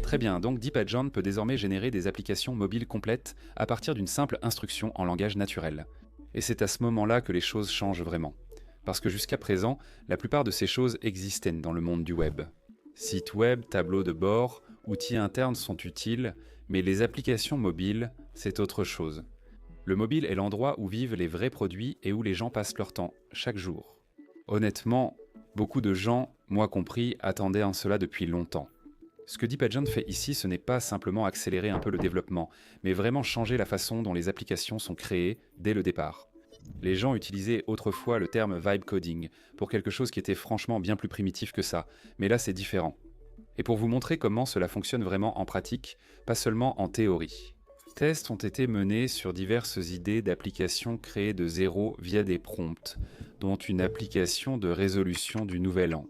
Très bien, donc DeepAgent peut désormais générer des applications mobiles complètes à partir d'une simple instruction en langage naturel. Et c'est à ce moment-là que les choses changent vraiment. Parce que jusqu'à présent, la plupart de ces choses existaient dans le monde du web. Sites web, tableaux de bord, outils internes sont utiles, mais les applications mobiles, c'est autre chose. Le mobile est l'endroit où vivent les vrais produits et où les gens passent leur temps, chaque jour. Honnêtement, beaucoup de gens, moi compris, attendaient en cela depuis longtemps. Ce que DeepAgent fait ici, ce n'est pas simplement accélérer un peu le développement, mais vraiment changer la façon dont les applications sont créées dès le départ. Les gens utilisaient autrefois le terme vibe coding pour quelque chose qui était franchement bien plus primitif que ça, mais là c'est différent. Et pour vous montrer comment cela fonctionne vraiment en pratique, pas seulement en théorie. Tests ont été menés sur diverses idées d'applications créées de zéro via des prompts, dont une application de résolution du Nouvel An.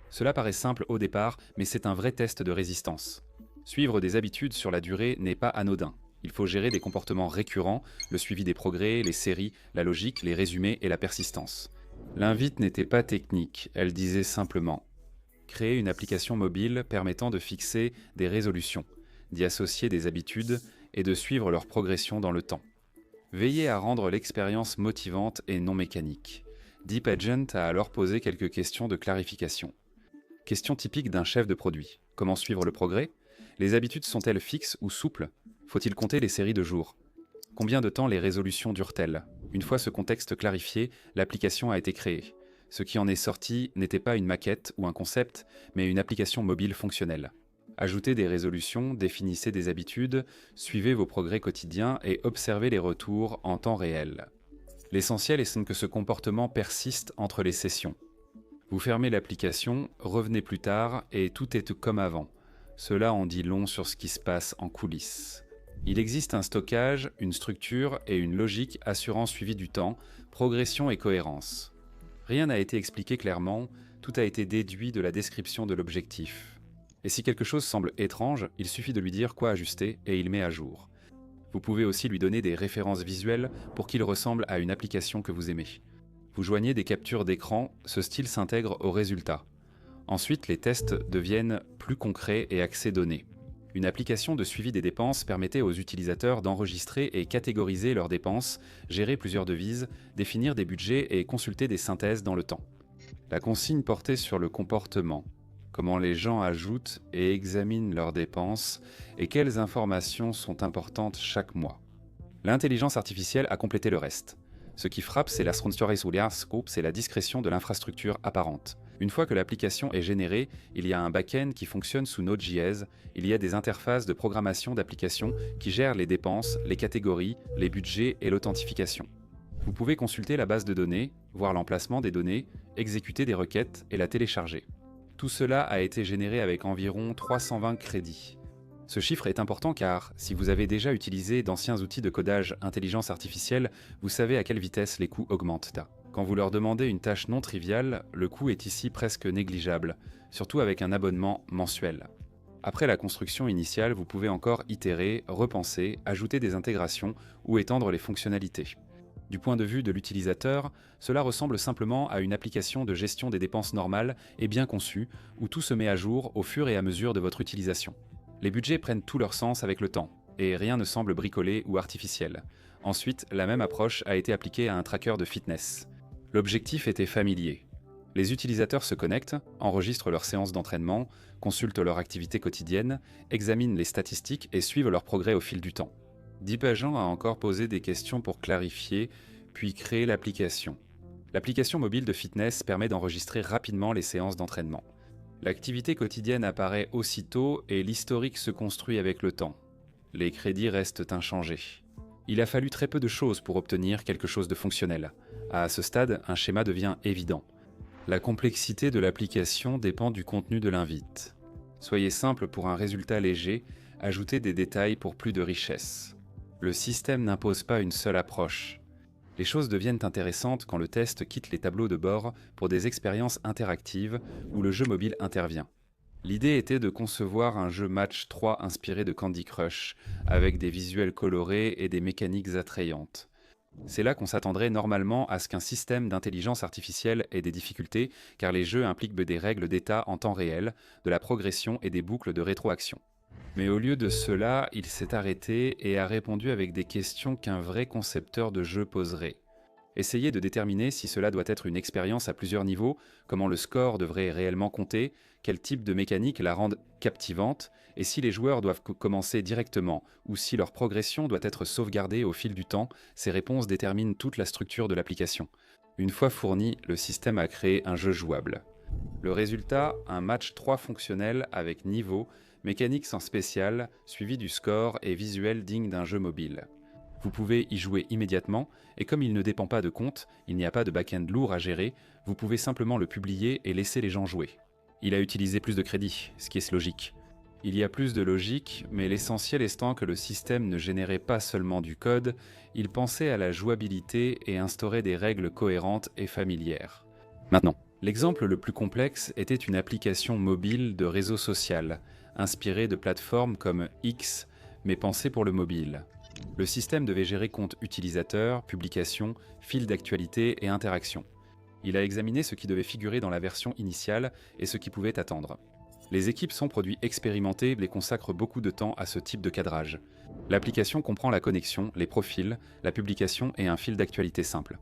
Cela paraît simple au départ, mais c'est un vrai test de résistance. Suivre des habitudes sur la durée n'est pas anodin. Il faut gérer des comportements récurrents, le suivi des progrès, les séries, la logique, les résumés et la persistance. L'invite n'était pas technique, elle disait simplement « Créer une application mobile permettant de fixer des résolutions, d'y associer des habitudes et de suivre leur progression dans le temps. Veillez à rendre l'expérience motivante et non mécanique. » DeepAgent a alors posé quelques questions de clarification. Question typique d'un chef de produit. Comment suivre le progrès? Les habitudes sont-elles fixes ou souples? Faut-il compter les séries de jours? Combien de temps les résolutions durent-elles? Une fois ce contexte clarifié, l'application a été créée. Ce qui en est sorti n'était pas une maquette ou un concept, mais une application mobile fonctionnelle. Ajoutez des résolutions, définissez des habitudes, suivez vos progrès quotidiens et observez les retours en temps réel. L'essentiel est que ce comportement persiste entre les sessions. Vous fermez l'application, revenez plus tard et tout est comme avant. Cela en dit long sur ce qui se passe en coulisses. Il existe un stockage, une structure et une logique assurant suivi du temps, progression et cohérence. Rien n'a été expliqué clairement, tout a été déduit de la description de l'objectif. Et si quelque chose semble étrange, il suffit de lui dire quoi ajuster et il met à jour. Vous pouvez aussi lui donner des références visuelles pour qu'il ressemble à une application que vous aimez. Vous joignez des captures d'écran, ce style s'intègre au résultat. Ensuite, les tests deviennent plus concrets et axés données. Une application de suivi des dépenses permettait aux utilisateurs d'enregistrer et catégoriser leurs dépenses, gérer plusieurs devises, définir des budgets et consulter des synthèses dans le temps. La consigne portait sur le comportement, comment les gens ajoutent et examinent leurs dépenses et quelles informations sont importantes chaque mois. L'intelligence artificielle a complété le reste. Ce qui frappe, c'est la discrétion de l'infrastructure apparente. Une fois que l'application est générée, il y a un back-end qui fonctionne sous Node.js, il y a des interfaces de programmation d'applications qui gèrent les dépenses, les catégories, les budgets et l'authentification. Vous pouvez consulter la base de données, voir l'emplacement des données, exécuter des requêtes et la télécharger. Tout cela a été généré avec environ 320 crédits. Ce chiffre est important car, si vous avez déjà utilisé d'anciens outils de codage intelligence artificielle, vous savez à quelle vitesse les coûts augmentent. Quand vous leur demandez une tâche non triviale, le coût est ici presque négligeable, surtout avec un abonnement mensuel. Après la construction initiale, vous pouvez encore itérer, repenser, ajouter des intégrations ou étendre les fonctionnalités. Du point de vue de l'utilisateur, cela ressemble simplement à une application de gestion des dépenses normales et bien conçue, où tout se met à jour au fur et à mesure de votre utilisation. Les budgets prennent tout leur sens avec le temps, et rien ne semble bricolé ou artificiel. Ensuite, la même approche a été appliquée à un tracker de fitness. L'objectif était familier. Les utilisateurs se connectent, enregistrent leurs séances d'entraînement, consultent leur activité quotidienne, examinent les statistiques et suivent leur progrès au fil du temps. DeepAgent a encore posé des questions pour clarifier, puis créer l'application. L'application mobile de fitness permet d'enregistrer rapidement les séances d'entraînement. L'activité quotidienne apparaît aussitôt et l'historique se construit avec le temps. Les crédits restent inchangés. Il a fallu très peu de choses pour obtenir quelque chose de fonctionnel. À ce stade, un schéma devient évident. La complexité de l'application dépend du contenu de l'invite. Soyez simple pour un résultat léger, ajoutez des détails pour plus de richesse. Le système n'impose pas une seule approche. Les choses deviennent intéressantes quand le test quitte les tableaux de bord pour des expériences interactives où le jeu mobile intervient. L'idée était de concevoir un jeu match 3 inspiré de Candy Crush, avec des visuels colorés et des mécaniques attrayantes. C'est là qu'on s'attendrait normalement à ce qu'un système d'intelligence artificielle ait des difficultés, car les jeux impliquent des règles d'état en temps réel, de la progression et des boucles de rétroaction. Mais au lieu de cela, il s'est arrêté et a répondu avec des questions qu'un vrai concepteur de jeu poserait. Essayez de déterminer si cela doit être une expérience à plusieurs niveaux, comment le score devrait réellement compter, quel type de mécanique la rendent captivante, et si les joueurs doivent commencer directement, ou si leur progression doit être sauvegardée au fil du temps. Ces réponses déterminent toute la structure de l'application. Une fois fourni, le système a créé un jeu jouable. Le résultat, un match 3 fonctionnel avec niveau, mécanique sans spécial, suivi du score et visuel digne d'un jeu mobile. Vous pouvez y jouer immédiatement, et comme il ne dépend pas de compte, il n'y a pas de back-end lourd à gérer, vous pouvez simplement le publier et laisser les gens jouer. Il a utilisé plus de crédits, ce qui est logique. Il y a plus de logique, mais l'essentiel étant que le système ne générait pas seulement du code, il pensait à la jouabilité et instaurait des règles cohérentes et familières. Maintenant, l'exemple le plus complexe était une application mobile de réseau social, inspirée de plateformes comme X, mais pensée pour le mobile. Le système devait gérer compte utilisateur, publications, fil d'actualité et interactions. Il a examiné ce qui devait figurer dans la version initiale et ce qui pouvait attendre. Les équipes sans produits expérimentés les consacrent beaucoup de temps à ce type de cadrage. L'application comprend la connexion, les profils, la publication et un fil d'actualité simple.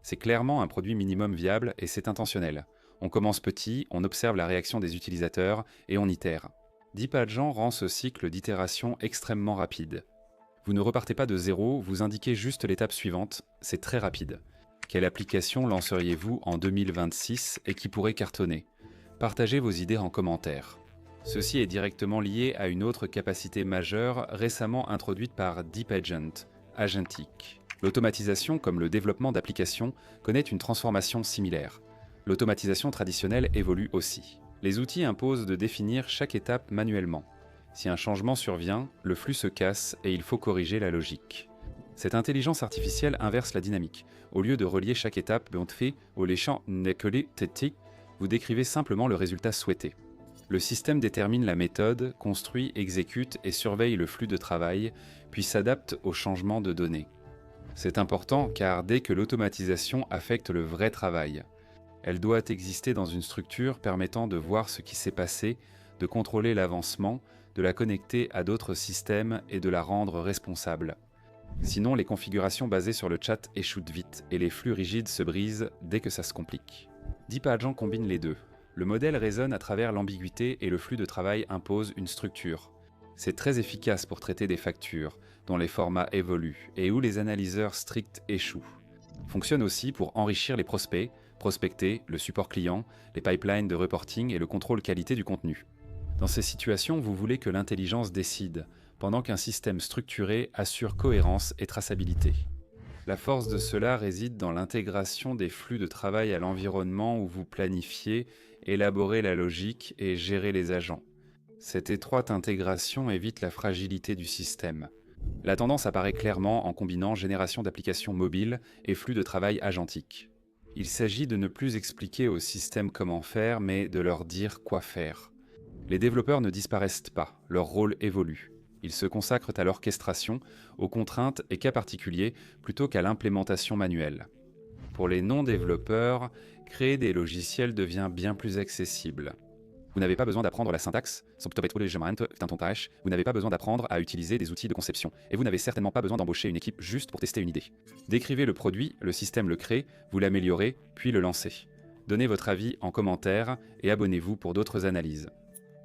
C'est clairement un produit minimum viable et c'est intentionnel. On commence petit, on observe la réaction des utilisateurs et on itère. DeepAgent rend ce cycle d'itération extrêmement rapide. Vous ne repartez pas de zéro, vous indiquez juste l'étape suivante, c'est très rapide. Quelle application lanceriez-vous en 2026 et qui pourrait cartonner? Partagez vos idées en commentaire. Ceci est directement lié à une autre capacité majeure récemment introduite par DeepAgent, Agentic. L'automatisation, comme le développement d'applications, connaît une transformation similaire. L'automatisation traditionnelle évolue aussi. Les outils imposent de définir chaque étape manuellement. Si un changement survient, le flux se casse et il faut corriger la logique. Cette intelligence artificielle inverse la dynamique. Au lieu de relier chaque étape vous décrivez simplement le résultat souhaité. Le système détermine la méthode, construit, exécute et surveille le flux de travail, puis s'adapte aux changements de données. C'est important car dès que l'automatisation affecte le vrai travail, elle doit exister dans une structure permettant de voir ce qui s'est passé, de contrôler l'avancement, de la connecter à d'autres systèmes et de la rendre responsable. Sinon, les configurations basées sur le chat échouent vite et les flux rigides se brisent dès que ça se complique. DeepAgent combine les deux. Le modèle raisonne à travers l'ambiguïté et le flux de travail impose une structure. C'est très efficace pour traiter des factures, dont les formats évoluent et où les analyseurs stricts échouent. Fonctionne aussi pour enrichir les prospects, prospecter, le support client, les pipelines de reporting et le contrôle qualité du contenu. Dans ces situations, vous voulez que l'intelligence décide, pendant qu'un système structuré assure cohérence et traçabilité. La force de cela réside dans l'intégration des flux de travail à l'environnement où vous planifiez, élaborez la logique et gérez les agents. Cette étroite intégration évite la fragilité du système. La tendance apparaît clairement en combinant génération d'applications mobiles et flux de travail agentique. Il s'agit de ne plus expliquer au système comment faire, mais de leur dire quoi faire. Les développeurs ne disparaissent pas, leur rôle évolue. Ils se consacrent à l'orchestration, aux contraintes et cas particuliers, plutôt qu'à l'implémentation manuelle. Pour les non-développeurs, créer des logiciels devient bien plus accessible. Vous n'avez pas besoin d'apprendre la syntaxe, vous n'avez pas besoin d'apprendre à utiliser des outils de conception, et vous n'avez certainement pas besoin d'embaucher une équipe juste pour tester une idée. Décrivez le produit, le système le crée, vous l'améliorez, puis le lancez. Donnez votre avis en commentaire et abonnez-vous pour d'autres analyses.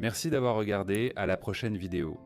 Merci d'avoir regardé, à la prochaine vidéo.